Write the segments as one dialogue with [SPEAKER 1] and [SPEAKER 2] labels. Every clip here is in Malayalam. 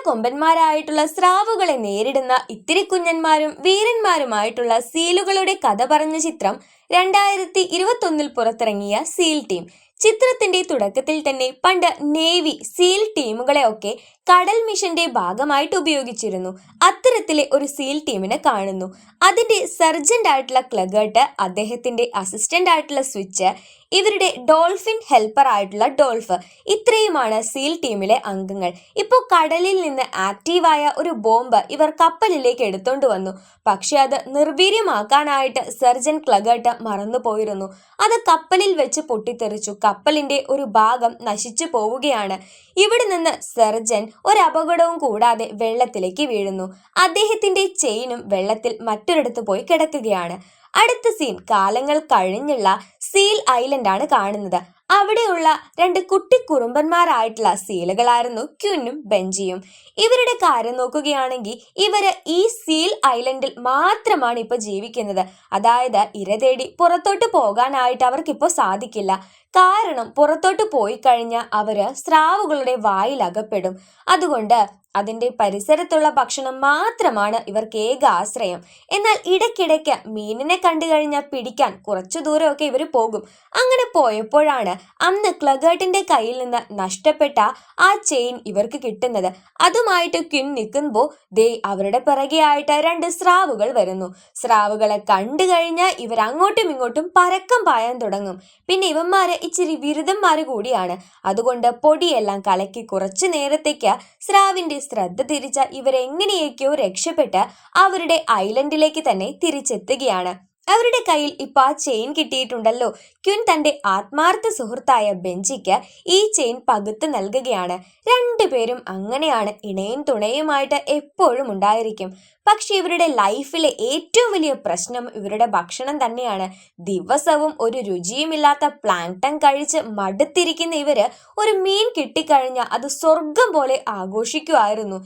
[SPEAKER 1] കൊമ്പന്മാരായിട്ടുള്ള സ്രാവുകളെ നേരിടുന്ന ഇത്തിരി കുഞ്ഞന്മാരും വീരന്മാരുമായിട്ടുള്ള സീലുകളുടെ കഥ പറഞ്ഞ ചിത്രം 2021 പുറത്തിറങ്ങിയ സീൽ ടീം. ചിത്രത്തിന്റെ തുടക്കത്തിൽ തന്നെ പണ്ട് നേവി സീൽ ടീമുകളെ ഒക്കെ കടൽ മിഷന്റെ ഭാഗമായിട്ട് ഉപയോഗിച്ചിരുന്നു. അത്തരത്തിലെ ഒരു സീൽ ടീമിനെ കാണുന്നു. അതിന്റെ സർജന്റ് ആയിട്ടുള്ള ക്ലഗർട്ട്, അദ്ദേഹത്തിന്റെ അസിസ്റ്റന്റ് ആയിട്ടുള്ള സ്വിച്ച്, ഇവരുടെ ഡോൾഫിൻ ഹെൽപ്പർ ആയിട്ടുള്ള ഡോൾഫ്, ഇത്രയുമാണ് സീൽ ടീമിലെ അംഗങ്ങൾ. ഇപ്പോൾ കടലിൽ നിന്ന് ആക്റ്റീവായ ഒരു ബോംബ് ഇവർ കപ്പലിലേക്ക് എടുത്തോണ്ട് വന്നു. പക്ഷെ അത് നിർവീര്യമാക്കാനായിട്ട് സർജന്റ് ക്ലഗർട്ട് മറന്നുപോയിരുന്നു. അത് കപ്പലിൽ വെച്ച് പൊട്ടിത്തെറിച്ചു. കപ്പലിന്റെ ഒരു ഭാഗം നശിച്ചു പോവുകയാണ്. ഇവിടെ നിന്ന് സർജൻ ഒരു അപകടവും കൂടാതെ വെള്ളത്തിലേക്ക് വീഴുന്നു. അദ്ദേഹത്തിന്റെ ചെയിനും വെള്ളത്തിൽ മറ്റൊരിടത്ത് പോയി കിടക്കുകയാണ്. അടുത്ത സീൻ കാലങ്ങൾ കഴിഞ്ഞുള്ള സീൽ ഐലൻഡ് ആണ് കാണുന്നത്. അവിടെയുള്ള രണ്ട് കുട്ടി കുറുമ്പന്മാരായിട്ടുള്ള സീലുകളായിരുന്നു ക്വിന്നും ബെഞ്ചിയും. ഇവരുടെ കാര്യം നോക്കുകയാണെങ്കിൽ ഇവര് ഈ സീൽ ഐലൻഡിൽ മാത്രമാണ് ഇപ്പൊ ജീവിക്കുന്നത്. അതായത് ഇര തേടി പുറത്തോട്ട് പോകാനായിട്ട് അവർക്കിപ്പോ സാധിക്കില്ല. കാരണം പുറത്തോട്ട് പോയി കഴിഞ്ഞാൽ അവര് സ്രാവുകളുടെ വായിൽ അകപ്പെടും. അതുകൊണ്ട് അതിന്റെ പരിസരത്തുള്ള ഭക്ഷണം മാത്രമാണ് ഇവർക്ക് ഏക ആശ്രയം. എന്നാൽ ഇടയ്ക്കിടയ്ക്ക് മീനിനെ കണ്ടു കഴിഞ്ഞാൽ പിടിക്കാൻ കുറച്ചു ദൂരമൊക്കെ ഇവർ പോകും. അങ്ങനെ പോയപ്പോഴാണ് അന്ന് ക്ലഗർട്ടിന്റെ കയ്യിൽ നിന്ന് നഷ്ടപ്പെട്ട ആ ചെയിൻ ഇവർക്ക് കിട്ടുന്നത്. അതുമായിട്ട് ക്വിൻ നിൽക്കുമ്പോൾ ദേ അവരുടെ പിറകെയായിട്ട് രണ്ട് സ്രാവുകൾ വരുന്നു. സ്രാവുകളെ കണ്ടു കഴിഞ്ഞാൽ ഇവർ അങ്ങോട്ടും ഇങ്ങോട്ടും പരക്കം പായാൻ തുടങ്ങും. പിന്നെ ഇവന്മാര് ഇച്ചിരി ബിരുദന്മാര് കൂടിയാണ്. അതുകൊണ്ട് പൊടിയെല്ലാം കലക്കി കുറച്ചു നേരത്തേക്ക് സ്രാവിന്റെ ശ്രദ്ധ തിരിച്ച ഇവരെങ്ങനെയൊക്കെയോ രക്ഷപ്പെട്ട് അവരുടെ ഐലൻഡിലേക്ക് തന്നെ തിരിച്ചെത്തുകയാണ്. അവരുടെ കയ്യിൽ ഇപ്പൊ ആ ചെയിൻ കിട്ടിയിട്ടുണ്ടല്ലോ. ക്വിൻ തന്റെ ആത്മാർത്ഥ സുഹൃത്തായ ബെഞ്ചിക്ക് ഈ ചെയിൻ പകുത്ത് നൽകുകയാണ്. രണ്ടുപേരും അങ്ങനെയാണ് ഇണയും തുണയുമായിട്ട് എപ്പോഴും ഉണ്ടായിരിക്കും. പക്ഷെ ഇവരുടെ ലൈഫിലെ ഏറ്റവും വലിയ പ്രശ്നം ഇവരുടെ ഭക്ഷണം തന്നെയാണ്. ദിവസവും ഒരു രുചിയുമില്ലാത്ത പ്ലാങ്ടൺ കഴിച്ച് മടുത്തിരിക്കുന്ന ഇവര് ഒരു മീൻ കിട്ടിക്കഴിഞ്ഞാൽ അത് സ്വർഗം പോലെ ആഘോഷിക്കുമായിരുന്നു.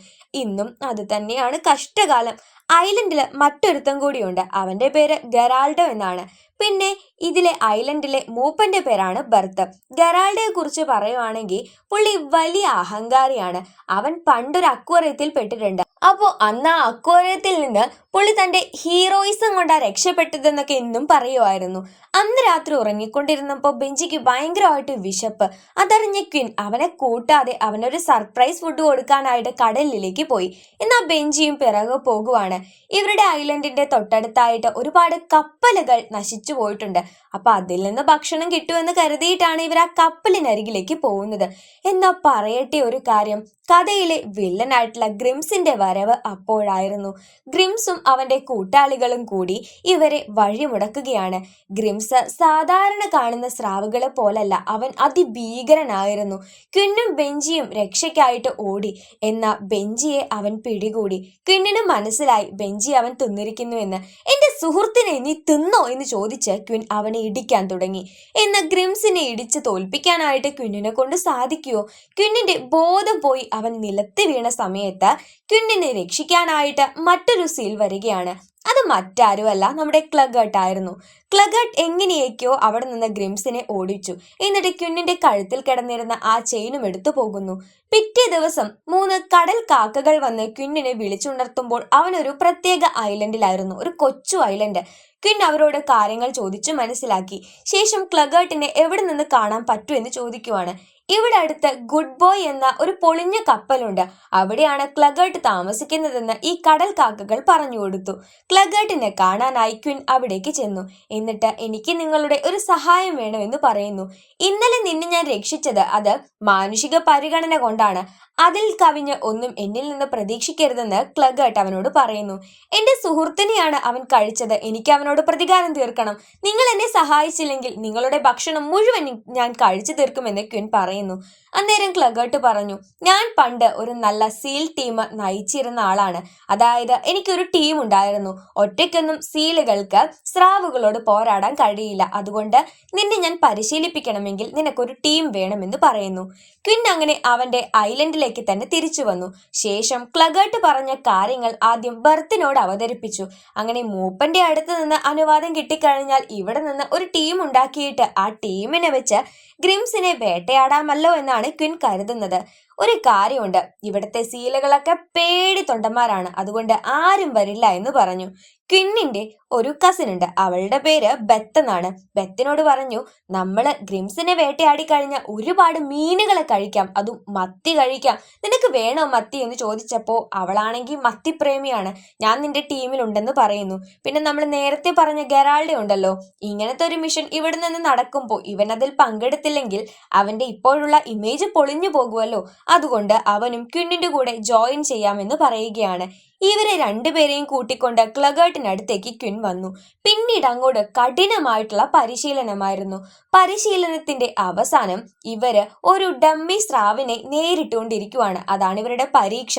[SPEAKER 1] ഇന്നും അത് തന്നെയാണ് കഷ്ടകാലം. ഐലൻഡില് മറ്റൊരുത്തം കൂടിയുണ്ട്. അവന്റെ പേര് ഗെറാൾഡോ എന്നാണ്. പിന്നെ ഇതിലെ ഐലൻഡിലെ മൂപ്പന്റെ പേരാണ് ബർത്ത്. ഗെറാൾഡോയെ കുറിച്ച് പറയുവാണെങ്കിൽ പുള്ളി വലിയ അഹങ്കാരിയാണ്. അവൻ പണ്ടൊരു അക്വേറിയത്തിൽ പെട്ടിട്ടുണ്ട്. അപ്പോൾ അന്ന് ആ അക്വേറിയത്തിൽ നിന്ന് പുള്ളി തന്റെ ഹീറോയിസം കൊണ്ടാ രക്ഷപ്പെട്ടതെന്നൊക്കെ എന്നും പറയുമായിരുന്നു. അന്ന് രാത്രി ഉറങ്ങിക്കൊണ്ടിരുന്നപ്പോൾ ബെഞ്ചിക്ക് ഭയങ്കരമായിട്ട് വിശപ്പ്. അതറിഞ്ഞ ക്വിൻ അവനെ കൂട്ടാതെ അവനൊരു സർപ്രൈസ് ഫുഡ് കൊടുക്കാനായിട്ട് കടലിലേക്ക് പോയി. എന്നാൽ ബെഞ്ചിയും പിറകെ പോകുവാണ്. ഇവരുടെ ഐലൻഡിന്റെ തൊട്ടടുത്തായിട്ട് ഒരുപാട് കപ്പലുകൾ നശിച്ചു പോയിട്ടുണ്ട്. അപ്പൊ അതിൽ നിന്ന് ഭക്ഷണം കിട്ടുമെന്ന് കരുതിയിട്ടാണ് ഇവർ ആ കപ്പലിനരികിലേക്ക് പോകുന്നത്. എന്നാ പറയട്ടെ ഒരു കാര്യം, കഥയിലെ വില്ലനായിട്ടുള്ള ഗ്രിംസിന്റെ വരവ് അപ്പോഴായിരുന്നു. ഗ്രിംസും അവന്റെ കൂട്ടാളികളും കൂടി ഇവരെ വഴിമുടക്കുകയാണ്. ഗ്രിംസ് സാധാരണ കാണുന്ന സ്രാവുകളെ പോലല്ല, അവൻ അതിഭീകരനായിരുന്നു. ക്വിന്നും ബെഞ്ചിയും രക്ഷയ്ക്കായിട്ട് ഓടി. എന്നാൽ ബെഞ്ചിയെ അവൻ പിടികൂടി. ക്വിന്നിന് മനസ്സിലായി ബെഞ്ചി അവൻ തിന്നിരിക്കുന്നുവെന്ന്. എന്റെ സുഹൃത്തിനെ നീ തിന്നോ എന്ന് ചോദിച്ച് ക്വിൻ അവനെ ഇടിക്കാൻ തുടങ്ങി. എന്നാൽ ഗ്രിംസിനെ ഇടിച്ച് തോൽപ്പിക്കാനായിട്ട് ക്വിന്നിനെ കൊണ്ട് സാധിക്കുമോ? ക്വിന്നിന്റെ ബോധം പോയി അവൻ നിലത്ത് വീണ സമയത്ത് ക്വിന്നിനെ രക്ഷിക്കാനായിട്ട് മറ്റൊരു സീൽ വരികയാണ്. അത് മറ്റാരുമല്ല, നമ്മുടെ ക്ലഗർട്ട് ആയിരുന്നു. ക്ലഗർട്ട് എങ്ങനെയൊക്കെയോ അവിടെ നിന്ന് ഗ്രിംസിനെ ഓടിച്ചു. എന്നിട്ട് ക്വിന്നിന്റെ കഴുത്തിൽ കിടന്നിരുന്ന ആ ചെയിനും എടുത്തു പോകുന്നു. പിറ്റേ ദിവസം 3 കടൽ കാക്കകൾ വന്ന് ക്വിന്നിനെ വിളിച്ചുണർത്തുമ്പോൾ അവനൊരു പ്രത്യേക ഐലൻഡിലായിരുന്നു, ഒരു കൊച്ചു ഐലൻഡ്. ക്വിൻ അവരോട് കാര്യങ്ങൾ ചോദിച്ചു മനസ്സിലാക്കി. ശേഷം ക്ലഗർട്ടിനെ എവിടെ നിന്ന് കാണാൻ പറ്റൂ എന്ന് ചോദിക്കുവാണ്. ഇവിടെ അടുത്ത് ഗുഡ് ബോയ് എന്ന ഒരു പൊളിഞ്ഞ കപ്പലുണ്ട്, അവിടെയാണ് ക്ലഗർട്ട് താമസിക്കുന്നതെന്ന് ഈ കടൽ കാക്കകൾ പറഞ്ഞു കൊടുത്തു. ക്ലഗർട്ടിനെ കാണാനായി ക്വിൻ അവിടേക്ക് ചെന്നു. എന്നിട്ട് എനിക്ക് നിങ്ങളുടെ ഒരു സഹായം വേണമെന്ന് പറയുന്നു. ഇന്നലെ നിന്നെ ഞാൻ രക്ഷിച്ചത് അത് മാനുഷിക പരിഗണന കൊണ്ടാണ്. അതിൽ കവിഞ്ഞ് ഒന്നും എന്നിൽ നിന്ന് പ്രതീക്ഷിക്കരുതെന്ന് ക്ലഗർട്ട് അവനോട് പറയുന്നു. എന്റെ സുഹൃത്തിനെയാണ് അവൻ കഴിച്ചത്, എനിക്ക് അവനോട് പ്രതികാരം തീർക്കണം. നിങ്ങൾ എന്നെ സഹായിച്ചില്ലെങ്കിൽ നിങ്ങളുടെ ഭക്ഷണം മുഴുവൻ ഞാൻ കഴിച്ചു തീർക്കുമെന്ന് ക്വിൻ പറയുന്നു. അന്നേരം ക്ലഗർട്ട് പറഞ്ഞു, ഞാൻ പണ്ട് ഒരു നല്ല സീൽ ടീം നയിച്ചിരുന്ന ആളാണ്. അതായത് എനിക്കൊരു ടീം ഉണ്ടായിരുന്നു. ഒറ്റയ്ക്കൊന്നും സീലുകൾക്ക് സ്രാവുകളോട് പോരാടാൻ കഴിയില്ല. അതുകൊണ്ട് നിന്നെ ഞാൻ പരിശീലിപ്പിക്കണമെങ്കിൽ നിനക്കൊരു ടീം വേണമെന്ന് പറയുന്നു. ക്വിൻ അങ്ങനെ അവന്റെ ഐലൻഡിലേക്ക് തന്നെ തിരിച്ചു വന്നു. ശേഷം ക്ലഗർട്ട് പറഞ്ഞ കാര്യങ്ങൾ ആദ്യം ബർത്തിനോട് അവതരിപ്പിച്ചു. അങ്ങനെ മൂപ്പന്റെ അടുത്ത് നിന്ന് അനുവാദം കിട്ടിക്കഴിഞ്ഞാൽ ഇവിടെ നിന്ന് ഒരു ടീം ഉണ്ടാക്കിയിട്ട് ആ ടീമിനെ വെച്ച് ഗ്രിംസിനെ വേട്ടയാടാമല്ലോ എന്നാണ് ക്വിൻ കരുതുന്നത്. ഒരു കാര്യമുണ്ട്, ഇവിടുത്തെ സീലുകളൊക്കെ പേടി തൊണ്ടന്മാരാണ്, അതുകൊണ്ട് ആരും വരില്ല എന്ന് പറഞ്ഞു. ക്വിന്നിന്റെ ഒരു കസിൻ ഉണ്ട്, അവളുടെ പേര് ബെത്ത് എന്നാണ്. ബെത്തിനോട് പറഞ്ഞു, നമ്മള് ഗ്രിംസിനെ വേട്ടയാടി കഴിഞ്ഞ ഒരുപാട് മീനുകളെ കഴിക്കാം, അതും മത്തി കഴിക്കാം, നിനക്ക് വേണോ മത്തി എന്ന് ചോദിച്ചപ്പോ അവളാണെങ്കിൽ മത്തിപ്രേമിയാണ്. ഞാൻ നിന്റെ ടീമിലുണ്ടെന്ന് പറയുന്നു. പിന്നെ നമ്മൾ നേരത്തെ പറഞ്ഞ ഗെറാൾഡോ ഉണ്ടല്ലോ, ഇങ്ങനത്തെ ഒരു മിഷൻ ഇവിടെ നിന്ന് നടക്കുമ്പോൾ ഇവൻ അതിൽ പങ്കെടുത്തില്ലെങ്കിൽ അവന്റെ ഇപ്പോഴുള്ള ഇമേജ് പൊളിഞ്ഞു പോകുമല്ലോ, അതുകൊണ്ട് അവനും ക്വിന്നിന്റെ കൂടെ ജോയിൻ ചെയ്യാമെന്ന് പറയുകയാണ്. ഇവരെ രണ്ടുപേരെയും കൂട്ടിക്കൊണ്ട് ക്ലഗേർട്ടിനടുത്തേക്ക് ക്വിൻ വന്നു. പിന്നീട് അങ്ങോട്ട് കഠിനമായിട്ടുള്ള പരിശീലനമായിരുന്നു. പരിശീലനത്തിന്റെ അവസാനം ഇവര് ഒരു ഡമ്മി സ്രാവിനെ നേരിട്ടുകൊണ്ടിരിക്കുവാണ്. അതാണ് ഇവരുടെ പരീക്ഷ.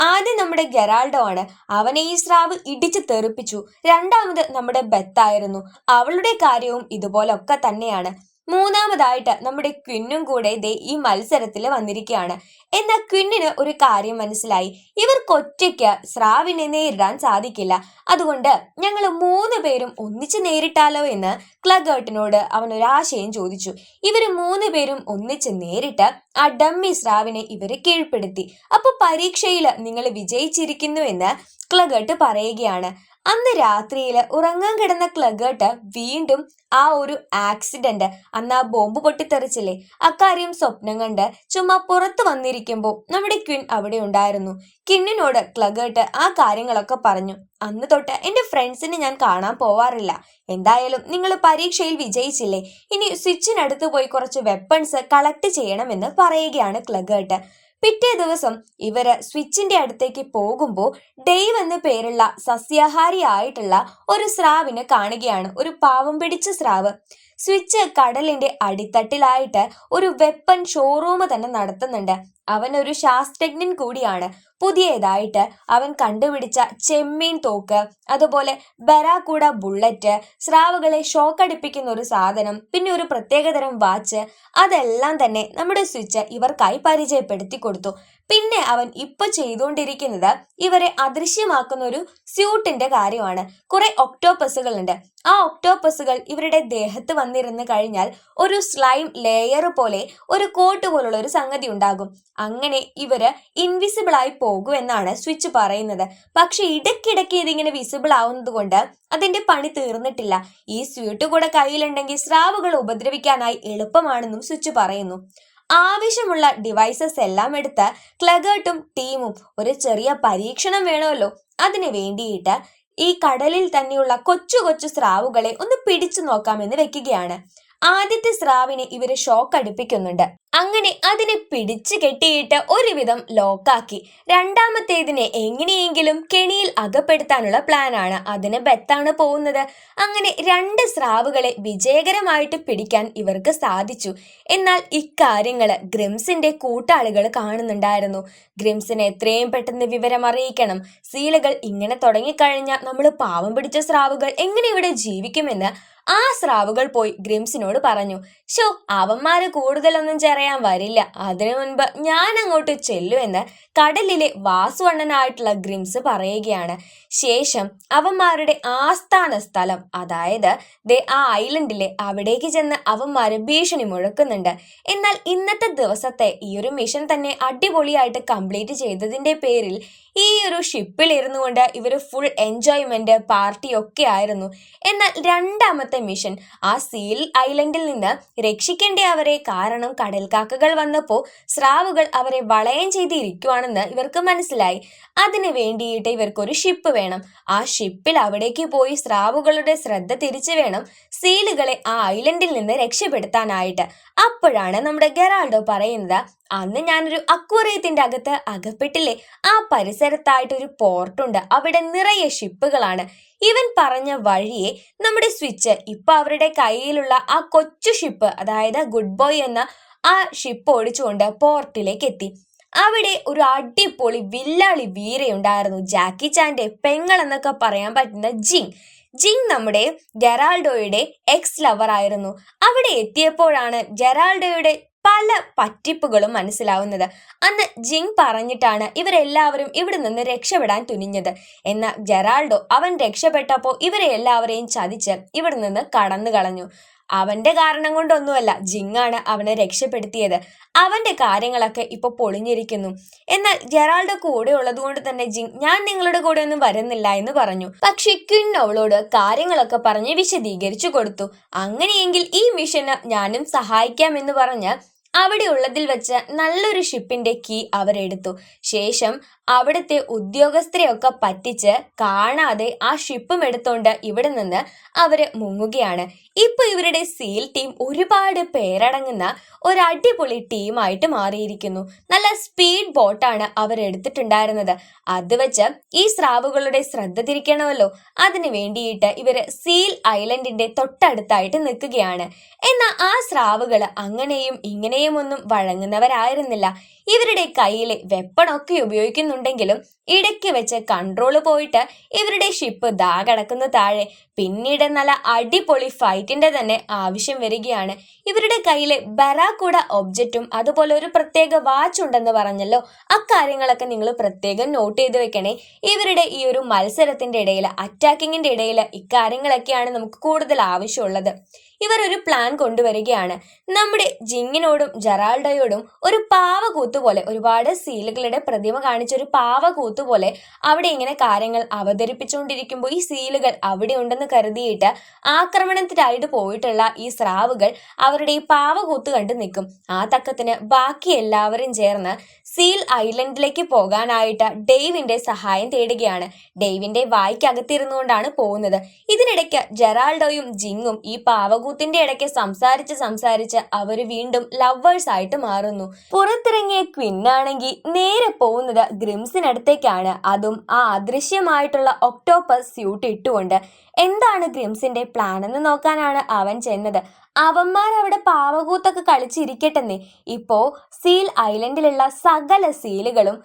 [SPEAKER 1] ആദ്യം നമ്മുടെ ഗെറാൾഡോ ആണ്, അവനെ ഈ സ്രാവ് ഇടിച്ചു തെറിപ്പിച്ചു. രണ്ടാമത് നമ്മുടെ ബെത്തായിരുന്നു, അവളുടെ കാര്യവും ഇതുപോലൊക്കെ തന്നെയാണ്. മൂന്നാമതായിട്ട് നമ്മുടെ ക്വിന്നും കൂടെ ദേ ഈ മത്സരത്തിൽ വന്നിരിക്കുകയാണ്. എന്നാൽ ക്വിന്നിന് ഒരു കാര്യം മനസ്സിലായി, ഇവർക്കൊറ്റയ്ക്ക് സ്രാവിനെ നേരിടാൻ സാധിക്കില്ല, അതുകൊണ്ട് ഞങ്ങൾ 3 പേരും ഒന്നിച്ച് നേരിട്ടാലോ എന്ന് ക്ലഗേർട്ടിനോട് അവൻ ഒരു ആശയം ചോദിച്ചു. ഇവര് 3 പേരും ഒന്നിച്ച് നേരിട്ട് ആ ഡമ്മി സ്രാവിനെ ഇവര് കീഴ്പ്പെടുത്തി. അപ്പൊ പരീക്ഷയിൽ നിങ്ങൾ വിജയിച്ചിരിക്കുന്നു എന്ന് ക്ലഗേർട്ട് പറയുകയാണ്. അന്ന് രാത്രിയിൽ ഉറങ്ങാൻ കിടന്ന ക്ലഗേർട്ട് വീണ്ടും ആ ഒരു ആക്സിഡന്റ്, അന്ന് ആ ബോംബ് പൊട്ടിത്തെറിച്ചില്ലേ, അക്കാര്യം സ്വപ്നം കണ്ട് ചുമ്മാ പുറത്തു വന്നിരിക്കുമ്പോൾ നമ്മുടെ ക്വിൻ അവിടെ ഉണ്ടായിരുന്നു. ക്വിന്നിനോട് ക്ലഗേർട്ട് ആ കാര്യങ്ങളൊക്കെ പറഞ്ഞു. അന്ന് തൊട്ട് എന്റെ ഫ്രണ്ട്സിനെ ഞാൻ കാണാൻ പോവാറില്ല. എന്തായാലും നിങ്ങൾ പരീക്ഷയിൽ വിജയിച്ചില്ലേ, ഇനി സ്വിച്ചിനടുത്ത് പോയി കുറച്ച് വെപ്പൺസ് കളക്ട് ചെയ്യണമെന്ന് പറയുകയാണ് ക്ലഗേർട്ട്. പിറ്റേ ദിവസം ഇവര് സ്വിച്ചിന്റെ അടുത്തേക്ക് പോകുമ്പോൾ ഡെയ്വ് എന്ന പേരുള്ള സസ്യാഹാരിയായിട്ടുള്ള ഒരു സ്രാവിനെ കാണുകയാണ്, ഒരു പാവം പിടിച്ച സ്രാവ്. സ്വിച്ച് കടലിന്റെ അടിത്തട്ടിലായിട്ട് ഒരു വെപ്പൺ ഷോറൂം തന്നെ നടത്തുന്നുണ്ട്. അവൻ ഒരു ശാസ്ത്രജ്ഞൻ കൂടിയാണ്. പുതിയതായിട്ട് അവൻ കണ്ടുപിടിച്ച ചെമ്മീൻ തോക്ക്, അതുപോലെ ബരാക്കൂഡ ബുള്ളറ്റ്, സ്രാവുകളെ ഷോക്കടിപ്പിക്കുന്ന ഒരു സാധനം, പിന്നെ ഒരു പ്രത്യേകതരം വാച്ച്, അതെല്ലാം തന്നെ നമ്മുടെ സ്വിച്ച് ഇവർക്കായി പരിചയപ്പെടുത്തി കൊടുത്തു. പിന്നെ അവൻ ഇപ്പൊ ചെയ്തുകൊണ്ടിരിക്കുന്നത് ഇവരെ അദൃശ്യമാക്കുന്ന ഒരു സ്യൂട്ടിന്റെ കാര്യമാണ്. കുറെ ഒക്ടോപ്പസുകൾ ഉണ്ട്. ആ ഒക്ടോപ്പസുകൾ ഇവരുടെ ദേഹത്ത് വന്നിരുന്ന് കഴിഞ്ഞാൽ ഒരു സ്ലൈം ലെയർ പോലെ ഒരു കോട്ട് പോലുള്ള ഒരു സംഗതി ഉണ്ടാകും. അങ്ങനെ ഇവര് ഇൻവിസിബിൾ ആയി പോകും എന്നാണ് സ്വിച്ച് പറയുന്നത്. പക്ഷെ ഇടയ്ക്കിടയ്ക്ക് ഇതിങ്ങനെ വിസിബിൾ ആവുന്നത് കൊണ്ട് അതിന്റെ പണി തീർന്നിട്ടില്ല. ഈ സ്യൂട്ട് കൂടെ കയ്യിലുണ്ടെങ്കിൽ സ്രാവുകൾ ഉപദ്രവിക്കാനായി എളുപ്പമാണെന്നും സ്വിച്ച് പറയുന്നു. ആവശ്യമുള്ള ഡിവൈസസ് എല്ലാം എടുത്ത് ക്ലഗേർട്ടും ടീമും ഒരു ചെറിയ പരീക്ഷണം വേണമല്ലോ, അതിനു വേണ്ടിയിട്ട് ഈ കടലിൽ തന്നെയുള്ള കൊച്ചു കൊച്ചു സ്രാവുകളെ ഒന്ന് പിടിച്ചു നോക്കാമെന്ന് വെക്കുകയാണ്. ആദ്യത്തെ സ്രാവിനെ ഇവര് ഷോക്ക് അടുപ്പിക്കുന്നുണ്ട്. അങ്ങനെ അതിനെ പിടിച്ചു കെട്ടിയിട്ട് ഒരുവിധം ലോക്കാക്കി. രണ്ടാമത്തേതിനെ എങ്ങനെയെങ്കിലും കെണിയിൽ അകപ്പെടുത്താനുള്ള പ്ലാനാണ്. അതിന് ബെത്താണ് പോകുന്നത്. അങ്ങനെ 2 സ്രാവുകളെ വിജയകരമായിട്ട് പിടിക്കാൻ ഇവർക്ക് സാധിച്ചു. എന്നാൽ ഇക്കാര്യങ്ങള് ഗ്രിംസിന്റെ കൂട്ടാളികൾ കാണുന്നുണ്ടായിരുന്നു. ഗ്രിംസിനെ എത്രയും പെട്ടെന്ന് വിവരം അറിയിക്കണം. സീലുകൾ ഇങ്ങനെ തുടങ്ങിക്കഴിഞ്ഞാൽ നമ്മൾ പാവം പിടിച്ച സ്രാവുകൾ എങ്ങനെ ഇവിടെ ജീവിക്കുമെന്ന് ആ സ്രാവുകൾ പോയി ഗ്രിംസിനോട് പറഞ്ഞു. ഷോ, അവന്മാര് കൂടുതലൊന്നും ചെറിയാൻ വരില്ല, അതിനു മുൻപ് ഞാൻ അങ്ങോട്ട് ചെല്ലുമെന്ന് കടലിലെ വാസുവണ്ണനായിട്ടുള്ള ഗ്രിംസ് പറയുകയാണ്. ശേഷം അവന്മാരുടെ ആസ്ഥാന സ്ഥലം, അതായത് ആ ഐലൻഡിലെ അവിടേക്ക് ചെന്ന് അവന്മാര് ഭീഷണി മുഴക്കുന്നുണ്ട്. എന്നാൽ ഇന്നത്തെ ദിവസത്തെ ഈ ഒരു മിഷൻ തന്നെ അടിപൊളിയായിട്ട് കംപ്ലീറ്റ് ചെയ്തതിന്റെ പേരിൽ ഈ ഒരു ഷിപ്പിൽ ഇരുന്നു കൊണ്ട് ഇവര് ഫുൾ എൻജോയ്മെന്റ് പാർട്ടി ഒക്കെ ആയിരുന്നു. എന്നാൽ രണ്ടാമത്തെ മിഷൻ, ആ സീൽ ഐലൻഡിൽ നിന്ന് രക്ഷിക്കേണ്ട അവരെ, കാരണം കടൽക്കാക്കകൾ വന്നപ്പോ സ്രാവുകൾ അവരെ വളയം ചെയ്തിരിക്കുവാണെന്ന് ഇവർക്ക് മനസ്സിലായി. അതിനു വേണ്ടിയിട്ട് ഇവർക്കൊരു ഷിപ്പ് വേണം. ആ ഷിപ്പിൽ അവിടേക്ക് പോയി സ്രാവുകളുടെ ശ്രദ്ധ തിരിച്ചു വേണം സീലുകളെ ആ ഐലൻഡിൽ നിന്ന് രക്ഷപ്പെടുത്താനായിട്ട്. അപ്പോഴാണ് നമ്മുടെ ഗെറാൾഡോ പറയുന്നത്, അന്ന് ഞാനൊരു അക്വേറിയത്തിന്റെ അകത്ത് അകപ്പെട്ടില്ലേ, ആ പരിസരത്തായിട്ട് ഒരു പോർട്ടുണ്ട്, അവിടെ നിറയെ ഷിപ്പുകളാണ്. ഇവൻ പറഞ്ഞ വഴിയെ നമ്മുടെ സ്വിച്ച് ഇപ്പൊ അവരുടെ കയ്യിലുള്ള ആ കൊച്ചു ഷിപ്പ്, അതായത് ഗുഡ് ബോയ് എന്ന ആ ഷിപ്പ് ഓടിച്ചുകൊണ്ട് പോർട്ടിലേക്ക് എത്തി. അവിടെ ഒരു അടിപൊളി വില്ലാളി വീരയുണ്ടായിരുന്നു, ജാക്കി ചാന്റെ പെങ്ങൾ എന്നൊക്കെ പറയാൻ പറ്റുന്ന ജിങ് നമ്മുടെ ജെറാൾഡോയുടെ എക്സ് ലവർ ആയിരുന്നു. അവിടെ എത്തിയപ്പോഴാണ് ജെറാൾഡോയുടെ പല പറ്റിപ്പുകളും മനസ്സിലാവുന്നത്. അന്ന് ജിങ് പറഞ്ഞിട്ടാണ് ഇവരെല്ലാവരും ഇവിടെ നിന്ന് രക്ഷപ്പെടാൻ തുനിഞ്ഞത്. എന്നാൽ ജെറാൾഡോ അവൻ രക്ഷപ്പെട്ടപ്പോൾ ഇവരെ എല്ലാവരെയും ചതിച്ച് ഇവിടെ നിന്ന് കടന്നു കളഞ്ഞു. അവന്റെ കാരണം കൊണ്ടൊന്നുമല്ല ജിങ്ങാണ് അവനെ രക്ഷപ്പെടുത്തിയത്. അവന്റെ കാര്യങ്ങളൊക്കെ ഇപ്പൊ പൊളിഞ്ഞിരിക്കുന്നു. എന്നാൽ ജെറാൾഡ് കൂടെ ഉള്ളത് കൊണ്ട് തന്നെ ജിങ് ഞാൻ നിങ്ങളുടെ കൂടെ ഒന്നും വരുന്നില്ല എന്ന് പറഞ്ഞു. പക്ഷെ ക്വിൻ അവളോട് കാര്യങ്ങളൊക്കെ പറഞ്ഞ് വിശദീകരിച്ചു കൊടുത്തു. അങ്ങനെയെങ്കിൽ ഈ മിഷന് ഞാനും സഹായിക്കാമെന്ന് പറഞ്ഞ് അവിടെ ഉള്ളതിൽ വെച്ച് നല്ലൊരു ഷിപ്പിന്റെ കീ അവരെടുത്തു. ശേഷം അവിടുത്തെ ഉദ്യോഗസ്ഥരെയൊക്കെ പറ്റിച്ച് കാണാതെ ആ ഷിപ്പും എടുത്തോണ്ട് ഇവിടെ നിന്ന് അവര് മുങ്ങുകയാണ്. ഇപ്പൊ ഇവരുടെ സീൽ ടീം ഒരുപാട് പേരടങ്ങുന്ന ഒരു അടിപൊളി ടീമായിട്ട് മാറിയിരിക്കുന്നു. നല്ല സ്പീഡ് ബോട്ടാണ് അവരെടുത്തിട്ടുണ്ടായിരുന്നത്. അത് വെച്ച് ഈ സ്രാവുകളുടെ ശ്രദ്ധ തിരിക്കണമല്ലോ. അതിനു വേണ്ടിയിട്ട് ഇവര് സീൽ ഐലൻഡിന്റെ തൊട്ടടുത്തായിട്ട് നിൽക്കുകയാണ്. എന്നാൽ ആ സ്രാവുകൾ അങ്ങനെയും ഇങ്ങനെയും ഒന്നും വഴങ്ങുന്നവരായിരുന്നില്ല. ഇവരുടെ കയ്യിലെ വെപ്പണൊക്കെ ഉപയോഗിക്കുന്നുണ്ടെങ്കിലും ഇടയ്ക്ക് വെച്ച് കൺട്രോള് പോയിട്ട് ഇവരുടെ ഷിപ്പ് ദാ കിടക്കുന്നു താഴെ. പിന്നീട് നല്ല അടിപൊളി ഫൈറ്റിന്റെ തന്നെ ആവശ്യം വരികയാണ്. ഇവരുടെ കയ്യിലെ ബറാക്കൂഡ ഒബ്ജക്റ്റും അതുപോലെ ഒരു പ്രത്യേക വാച്ച് ഉണ്ടെന്ന് പറഞ്ഞല്ലോ. അക്കാര്യങ്ങളൊക്കെ നിങ്ങൾ പ്രത്യേകം നോട്ട് ചെയ്ത് വെക്കണേ. ഇവരുടെ ഈ ഒരു മത്സരത്തിന്റെ ഇടയിൽ, അറ്റാക്കിങ്ങിന്റെ ഇടയിൽ ഇക്കാര്യങ്ങളൊക്കെയാണ് നമുക്ക് കൂടുതൽ ആവശ്യമുള്ളത്. ഇവർ ഒരു പ്ലാൻ കൊണ്ടുവരികയാണ്. നമ്മുടെ ജിങ്ങിനോടും ജെറാൾഡോയോടും ഒരു പാവകൂത്തുപോലെ, ഒരുപാട് സീലുകളുടെ പ്രതിമ കാണിച്ച ഒരു പാവകൂത്തുപോലെ അവിടെ ഇങ്ങനെ കാര്യങ്ങൾ അവതരിപ്പിച്ചുകൊണ്ടിരിക്കുമ്പോൾ ഈ സീലുകൾ അവിടെ ഉണ്ടെന്ന് കരുതിയിട്ട് ആക്രമണത്തിനായിട്ട് പോയിട്ടുള്ള ഈ സ്രാവുകൾ അവരുടെ ഈ പാവകൂത്ത് കണ്ട് നിൽക്കും. ആ തക്കത്തിന് ബാക്കി എല്ലാവരും ചേർന്ന് സീൽ ഐലൻഡിലേക്ക് പോകാനായിട്ട് ഡെയ്വിന്റെ സഹായം തേടുകയാണ്. ഡെയ്വിന്റെ വായ്ക്കകത്തിരുന്നുകൊണ്ടാണ് പോകുന്നത്. ഇതിനിടയ്ക്ക് ജെറാൾഡോയും ജിങ്ങും ഈ പാവകൂത്തിന്റെ ഇടയ്ക്ക് സംസാരിച്ച് അവര് വീണ്ടും ലവേഴ്സ് ആയിട്ട് മാറുന്നു. പുറത്തിറങ്ങിയ ക്വിന്നാണെങ്കിൽ നേരെ പോകുന്നത് ഗ്രിംസിനടുത്തേക്കാണ്. അതും ആ അദൃശ്യമായിട്ടുള്ള ഒക്ടോപ്പസ് സ്യൂട്ട് ഇട്ടുകൊണ്ട്. എന്താണ് ഗ്രിംസിന്റെ പ്ലാൻ എന്ന് നോക്കാനാണ് അവൻ ചെന്നത്. അവന്മാർ അവിടെ പാവകൂത്തൊക്കെ കളിച്ചിരിക്കട്ടെന്നേ. ഇപ്പോ സീൽ ഐലൻഡിലുള്ള സകല സീലുകളും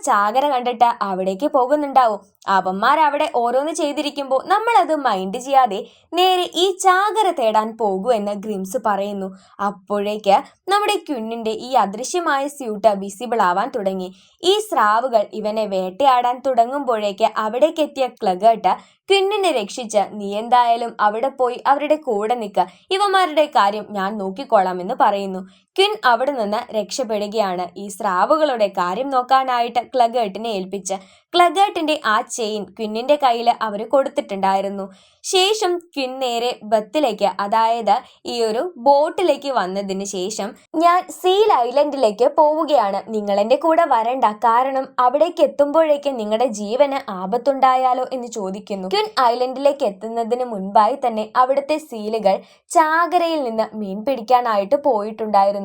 [SPEAKER 1] ചാകര കണ്ടിട്ട് അവിടേക്ക് പോകുന്നുണ്ടാവും. അവന്മാർ അവിടെ ഓരോന്ന് ചെയ്തിരിക്കുമ്പോൾ നമ്മൾ അത് മൈൻഡ് ചെയ്യാതെ നേരെ ഈ ചാകര തേടാൻ പോകൂ എന്ന് ഗ്രിംസ് പറയുന്നു. അപ്പോഴേക്ക് നമ്മുടെ ക്വിന്നിന്റെ ഈ അദൃശ്യമായ സ്യൂട്ട് വിസിബിൾ ആവാൻ തുടങ്ങി. ഈ സ്രാവുകൾ ഇവനെ വേട്ടയാടാൻ തുടങ്ങുമ്പോഴേക്ക് അവിടേക്ക് എത്തിയ ക്ലഗേർട്ട് ക്വിന്നിനെ രക്ഷിച്ച് നീ എന്തായാലും അവിടെ പോയി അവരുടെ കൂടെ നിൽക്കുക, ഇവന്മാരുടെ കാര്യം ഞാൻ നോക്കിക്കോളാം എന്ന് പറയുന്നു. ക്വിൻ അവിടെ നിന്ന് രക്ഷപ്പെടുകയാണ്. ഈ സ്രാവുകളുടെ കാര്യം നോക്കാനായിട്ട് ക്ലഗേർട്ടിനെ ഏൽപ്പിച്ച് ക്ലഗേർട്ടിന്റെ ആ ചെയിൻ ക്വിന്നിന്റെ കയ്യിൽ അവർ കൊടുത്തിട്ടുണ്ടായിരുന്നു. ശേഷം ക്വിൻ നേരെ ബത്തിലേക്ക്, അതായത് ഈ ഒരു ബോട്ടിലേക്ക് വന്നതിന് ശേഷം ഞാൻ സീൽ ഐലൻഡിലേക്ക് പോവുകയാണ്, നിങ്ങൾ എൻ്റെ കൂടെ വരണ്ട, കാരണം അവിടേക്ക് എത്തുമ്പോഴേക്ക് നിങ്ങളുടെ ജീവന് ആപത്തുണ്ടായാലോ എന്ന് ചോദിക്കുന്നു. ക്വിൻ ഐലൻഡിലേക്ക് എത്തുന്നതിന് മുൻപായി തന്നെ അവിടുത്തെ സീലുകൾ ചാകരയിൽ നിന്ന് മീൻ പിടിക്കാനായിട്ട് പോയിട്ടുണ്ടായിരുന്നു.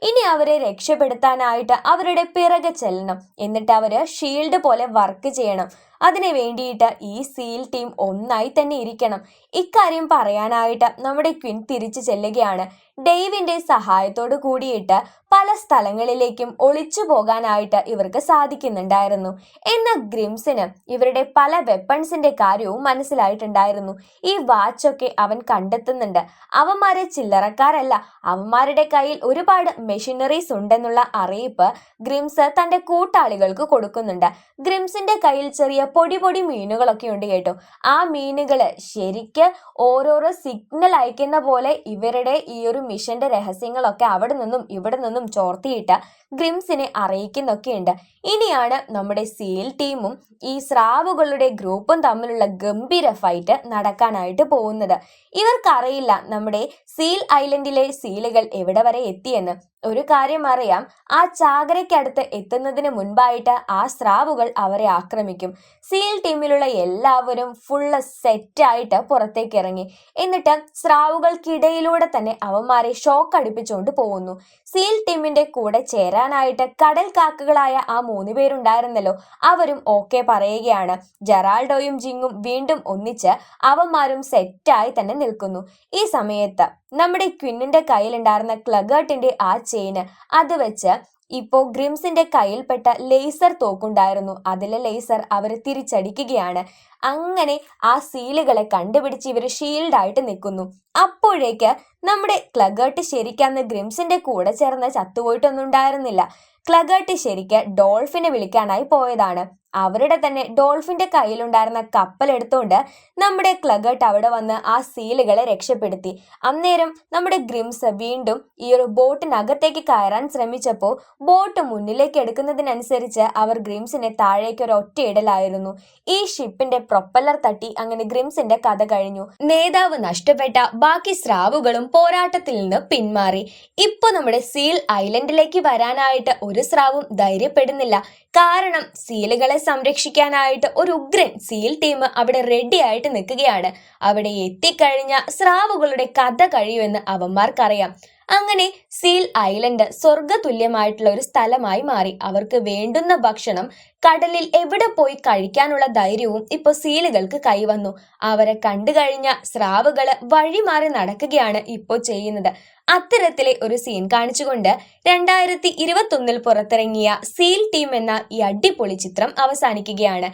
[SPEAKER 1] ഇനി അവരെ രക്ഷപ്പെടുത്താനായിട്ട് അവരുടെ പിറകെ ചെല്ലണം. എന്നിട്ട് അവര് ഷീൽഡ് പോലെ വർക്ക് ചെയ്യണം. അതിനു വേണ്ടിയിട്ട് ഈ സീൽ ടീം ഒന്നായി തന്നെ ഇരിക്കണം. ഇക്കാര്യം പറയാനായിട്ട് നമ്മുടെ ക്വിൻ തിരിച്ചു ചെല്ലുകയാണ്. ഡെയ്വിന്റെ സഹായത്തോട് കൂടിയിട്ട് പല സ്ഥലങ്ങളിലേക്കും ഒളിച്ചു പോകാനായിട്ട് ഇവർക്ക് സാധിക്കുന്നുണ്ടായിരുന്നു. എന്നാൽ ഗ്രിംസിന് ഇവരുടെ പല വെപ്പൺസിന്റെ കാര്യവും മനസ്സിലായിട്ടുണ്ടായിരുന്നു. ഈ വാച്ചൊക്കെ അവൻ കണ്ടെത്തുന്നുണ്ട്. അവന്മാരെ ചില്ലറക്കാരല്ല, അവന്മാരുടെ കയ്യിൽ ഒരുപാട് മെഷീനറീസ് ഉണ്ടെന്നുള്ള അറിയിപ്പ് ഗ്രിംസ് തന്റെ കൂട്ടാളികൾക്ക് കൊടുക്കുന്നുണ്ട്. ഗ്രിംസിന്റെ കയ്യിൽ ചെറിയ പൊടി മീനുകളൊക്കെ ഉണ്ട് കേട്ടോ. ആ മീനുകള് ശരിക്ക് ഓരോരോ സിഗ്നൽ അയക്കുന്ന പോലെ ഇവരുടെ ഈ ഒരു മിഷന്റെ രഹസ്യങ്ങളൊക്കെ അവിടെ നിന്നും ഇവിടെ നിന്നും ചോർത്തിയിട്ട് ഗ്രിംസിനെ അറിയിക്കുന്നൊക്കെയുണ്ട്. ഇനിയാണ് നമ്മുടെ സീൽ ടീമും ഈ സ്രാവുകളുടെ ഗ്രൂപ്പും തമ്മിലുള്ള ഗംഭീര ഫൈറ്റ് നടക്കാനായിട്ട് പോകുന്നത്. ഇവർക്കറിയില്ല നമ്മുടെ സീൽ ഐലൻഡിലെ സീലുകൾ എവിടെ വരെ എത്തിയെന്ന്. ഒരു കാര്യം അറിയാം, ആ ചാകരയ്ക്കടുത്ത് എത്തുന്നതിന് മുൻപായിട്ട് ആ സ്രാവുകൾ അവരെ ആക്രമിക്കും. സീൽ ടീമിലുള്ള എല്ലാവരും ഫുള്ള് സെറ്റായിട്ട് പുറത്തേക്ക് ഇറങ്ങി. എന്നിട്ട് സ്രാവുകൾക്കിടയിലൂടെ തന്നെ അവന്മാരെ ഷോക്ക് അടിപ്പിച്ചുകൊണ്ട് പോകുന്നു. സീൽ ടീമിന്റെ കൂടെ ചേരാനായിട്ട് കടൽ കാക്കകളായ ആ 3 പേരുണ്ടായിരുന്നല്ലോ, അവരും ഓക്കെ പറയുകയാണ്. ജെറാൾഡോയും ജിങ്ങും വീണ്ടും ഒന്നിച്ച് അവന്മാരും സെറ്റായി തന്നെ നിൽക്കുന്നു. ഈ സമയത്ത് നമ്മുടെ ക്വിന്നിന്റെ കയ്യിലുണ്ടായിരുന്ന ക്ലഗേർട്ടിന്റെ ആ ചെയിന് അത് വെച്ച് ഇപ്പോ ഗ്രിംസിന്റെ കയ്യിൽപ്പെട്ട ലേസർ തോക്കുണ്ടായിരുന്നു. അതിലെ ലേസർ അവര് തിരിച്ചടിക്കുകയാണ്. അങ്ങനെ ആ സീലുകളെ കണ്ടുപിടിച്ച് ഇവര് ഷീൽഡായിട്ട് നിൽക്കുന്നു. അപ്പോഴേക്ക് നമ്മുടെ ക്ലഗേർട്ട് ശരിക്കന്ന് ഗ്രിംസിന്റെ കൂടെ ചേർന്ന് ചത്തുപോയിട്ടൊന്നും ഉണ്ടായിരുന്നില്ല. ക്ലഗർട്ട് ശരിക്ക് ഡോൾഫിനെ വിളിക്കാനായി പോയതാണ്. അവരുടെ തന്നെ ഡോൾഫിന്റെ കയ്യിലുണ്ടായിരുന്ന കപ്പൽ എടുത്തുകൊണ്ട് നമ്മുടെ ക്ലഗർട്ട് അവിടെ വന്ന് ആ സീലുകളെ രക്ഷപ്പെടുത്തി. അന്നേരം നമ്മുടെ ഗ്രിംസ് വീണ്ടും ഈ ഒരു ബോട്ടിനകത്തേക്ക് കയറാൻ ശ്രമിച്ചപ്പോൾ ബോട്ട് മുന്നിലേക്ക് എടുക്കുന്നതിനനുസരിച്ച് അവർ ഗ്രിംസിനെ താഴേക്ക് ഒരു ഒറ്റയിടലായിരുന്നു. ഈ ഷിപ്പിന്റെ പ്രൊപ്പല്ലർ തട്ടി അങ്ങനെ ഗ്രിംസിന്റെ കഥ കഴിഞ്ഞു. നേതാവ് നഷ്ടപ്പെട്ട ബാക്കി സ്രാവുകളും പോരാട്ടത്തിൽ നിന്ന് പിന്മാറി. ഇപ്പൊ നമ്മുടെ സീൽ ഐലൻഡിലേക്ക് വരാനായിട്ട് ഒരു സ്രാവും ധൈര്യപ്പെടുന്നില്ല. കാരണം സീലുകളെ സംരക്ഷിക്കാനായിട്ട് ഒരു ഉഗ്രൻ സീൽ ടീം അവിടെ റെഡി ആയിട്ട് നിൽക്കുകയാണ്. അവിടെ എത്തിക്കഴിഞ്ഞ സ്രാവുകളുടെ കഥ കഴിയുമെന്ന് അവന്മാർക്കറിയാം. അങ്ങനെ സീൽ ഐലൻഡ് സ്വർഗതുല്യമായിട്ടുള്ള ഒരു സ്ഥലമായി മാറി. അവർക്ക് വേണ്ടുന്ന ഭക്ഷണം കടലിൽ എവിടെ പോയി കഴിക്കാനുള്ള ധൈര്യവും ഇപ്പൊ സീലുകൾക്ക് കൈവന്നു. അവരെ കണ്ടു കഴിഞ്ഞ സ്രാവുകള് വഴിമാറി നടക്കുകയാണ് ഇപ്പോൾ ചെയ്യുന്നത്. അത്തരത്തിലെ ഒരു സീൻ കാണിച്ചുകൊണ്ട് 2021 പുറത്തിറങ്ങിയ സീൽ ടീം എന്ന ഈ അടിപൊളി ചിത്രം അവസാനിക്കുകയാണ്.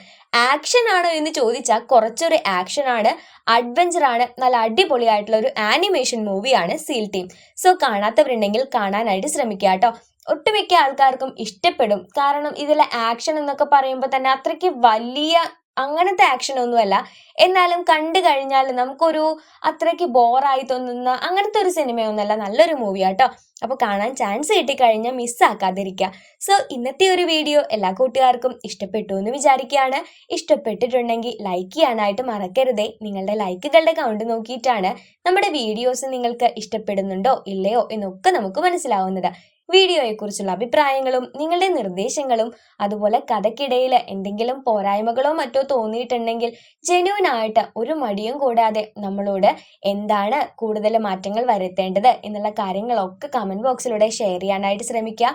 [SPEAKER 1] ആക്ഷൻ ആണോ എന്ന് ചോദിച്ചാൽ കുറച്ചൊരു ആക്ഷൻ ആണ്, അഡ്വഞ്ചർ ആണ്, നല്ല അടിപൊളിയായിട്ടുള്ള ഒരു ആനിമേഷൻ മൂവിയാണ് സീൽ ടീം. സോ കാണാത്തവരുണ്ടെങ്കിൽ കാണാനായിട്ട് ശ്രമിക്കുക കേട്ടോ. ഒട്ടുമിക്ക ആൾക്കാർക്കും ഇഷ്ടപ്പെടും. കാരണം ഇതിലെ ആക്ഷൻ എന്നൊക്കെ പറയുമ്പോൾ തന്നെ അത്രയ്ക്ക് വലിയ അങ്ങനത്തെ ആക്ഷൻ ഒന്നുമല്ല. എന്നാലും കണ്ടു കഴിഞ്ഞാൽ നമുക്കൊരു അത്രയ്ക്ക് ബോറായി തോന്നുന്ന അങ്ങനത്തെ ഒരു സിനിമയൊന്നുമല്ല. നല്ലൊരു മൂവിയാട്ടോ. അപ്പോൾ കാണാൻ ചാൻസ് കിട്ടിക്കഴിഞ്ഞാൽ മിസ്സാക്കാതിരിക്കുക. സോ ഇന്നത്തെ ഒരു വീഡിയോ എല്ലാ കൂട്ടുകാർക്കും ഇഷ്ടപ്പെട്ടു എന്ന് വിചാരിക്കുകയാണ്. ഇഷ്ടപ്പെട്ടിട്ടുണ്ടെങ്കിൽ ലൈക്ക് ചെയ്യാനായിട്ട് മറക്കരുതേ. നിങ്ങളുടെ ലൈക്കുകളുടെ കൗണ്ട് നോക്കിയിട്ടാണ് നമ്മുടെ വീഡിയോസ് നിങ്ങൾക്ക് ഇഷ്ടപ്പെടുന്നുണ്ടോ ഇല്ലയോ എന്നൊക്കെ നമുക്ക് മനസ്സിലാവുന്നത്. വീഡിയോയെക്കുറിച്ചുള്ള അഭിപ്രായങ്ങളും നിങ്ങളുടെ നിർദ്ദേശങ്ങളും അതുപോലെ കഥയ്ക്കിടയിൽ എന്തെങ്കിലും പോരായ്മകളോ മറ്റോ തോന്നിയിട്ടുണ്ടെങ്കിൽ ജെന്യൂൻ ആയിട്ട് ഒരു മടിയും കൂടാതെ നമ്മളോട് എന്താണ് കൂടുതൽ മാറ്റങ്ങൾ വരുത്തേണ്ടത് എന്നുള്ള കാര്യങ്ങളൊക്കെ കമന്റ് ബോക്സിലൂടെ ഷെയർ ചെയ്യാനായിട്ട് ശ്രമിക്കുക.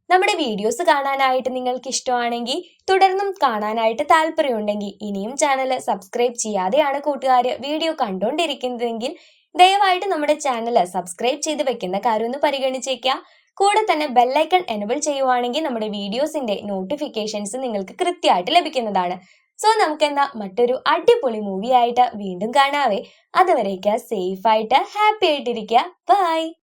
[SPEAKER 1] നമ്മുടെ വീഡിയോസ് കാണാനായിട്ട് നിങ്ങൾക്ക് ഇഷ്ടമാണെങ്കിൽ തുടർന്നും കാണാനായിട്ട് താല്പര്യമുണ്ടെങ്കിൽ ഇനിയും ചാനൽ സബ്സ്ക്രൈബ് ചെയ്യാതെയാണ് കൂട്ടുകാർ വീഡിയോ കണ്ടുകൊണ്ടിരിക്കുന്നതെങ്കിൽ ദയവായിട്ട് നമ്മുടെ ചാനൽ സബ്സ്ക്രൈബ് ചെയ്ത് വെക്കുന്ന കാര്യം ഒന്ന് പരിഗണിച്ചേക്കുക. കൂടെ തന്നെ ബെല്ലൈക്കൺ എനബിൾ ചെയ്യുവാണെങ്കിൽ നമ്മുടെ വീഡിയോസിന്റെ നോട്ടിഫിക്കേഷൻസ് നിങ്ങൾക്ക് കൃത്യമായിട്ട് ലഭിക്കുന്നതാണ്. സോ നമുക്കെന്നാ മറ്റൊരു അടിപൊളി മൂവി ആയിട്ട് വീണ്ടും കാണാവേ. അതുവരേക്ക് സേഫ് ആയിട്ട് ഹാപ്പി ആയിട്ടിരിക്കുക. ബൈ.